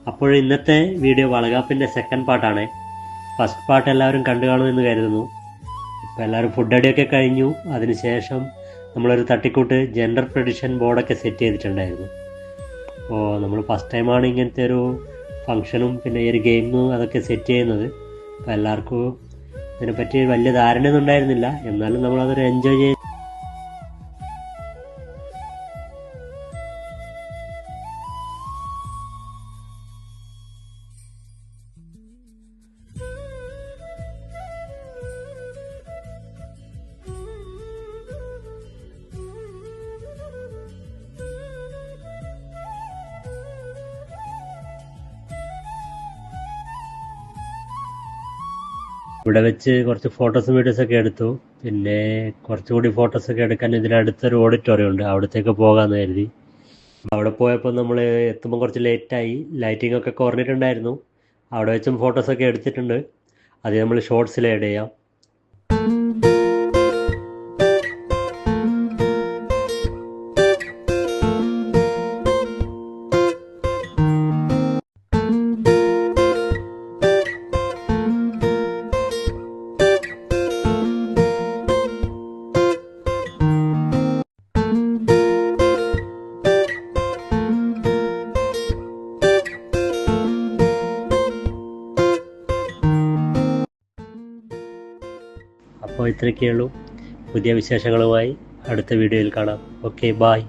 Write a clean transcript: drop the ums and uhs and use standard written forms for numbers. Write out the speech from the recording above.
അപ്പോൾ ഇന്നത്തെ video വളകാപ്പിൻ്റെ second പാർട്ടാണ്. ഫസ്റ്റ് പാർട്ട് എല്ലാവരും കണ്ടു കാണുമെന്ന് കരുതുന്നു. ഇപ്പോൾ എല്ലാവരും ഫുഡ് അടിയൊക്കെ കഴിഞ്ഞു. അതിനുശേഷം നമ്മളൊരു തട്ടിക്കൂട്ട് ജെൻഡർ പ്രെഡിക്ഷൻ ബോർഡൊക്കെ സെറ്റ് ചെയ്തിട്ടുണ്ടായിരുന്നു. അപ്പോൾ നമ്മൾ ഫസ്റ്റ് ടൈമാണ് ഇങ്ങനത്തെ ഒരു ഫങ്ഷനും പിന്നെ ഈ ഒരു ഗെയിമും അതൊക്കെ സെറ്റ് ചെയ്യുന്നത്. അപ്പോൾ എല്ലാവർക്കും ഇതിനെപ്പറ്റി വലിയ ധാരണയൊന്നും ഉണ്ടായിരുന്നില്ല. എന്നാലും നമ്മളതൊരു എൻജോയ് ചെയ്ത് ഇവിടെ വെച്ച് കുറച്ച് ഫോട്ടോസും വീഡിയോസൊക്കെ എടുത്തു. പിന്നെ കുറച്ചുകൂടി ഫോട്ടോസൊക്കെ എടുക്കാൻ ഇതിനടുത്തൊരു ഓഡിറ്റോറിയം ഉണ്ട്, അവിടത്തേക്ക് പോകാമെന്ന് കരുതി. അവിടെ പോയപ്പോൾ നമ്മൾ എത്തുമ്പോൾ കുറച്ച് ലേറ്റായി. ലൈറ്റിംഗ് ഒക്കെ കുറഞ്ഞിട്ടുണ്ടായിരുന്നു. അവിടെ വെച്ചും ഫോട്ടോസൊക്കെ എടുത്തിട്ടുണ്ട്. അത് നമ്മൾ ഷോർട്സിൽ ആഡ് ചെയ്യാം. അപ്പോൾ ഇത്രയൊക്കെയുള്ളൂ. പുതിയ വിശേഷങ്ങളുമായി അടുത്ത വീഡിയോയിൽ കാണാം. Okay, bye.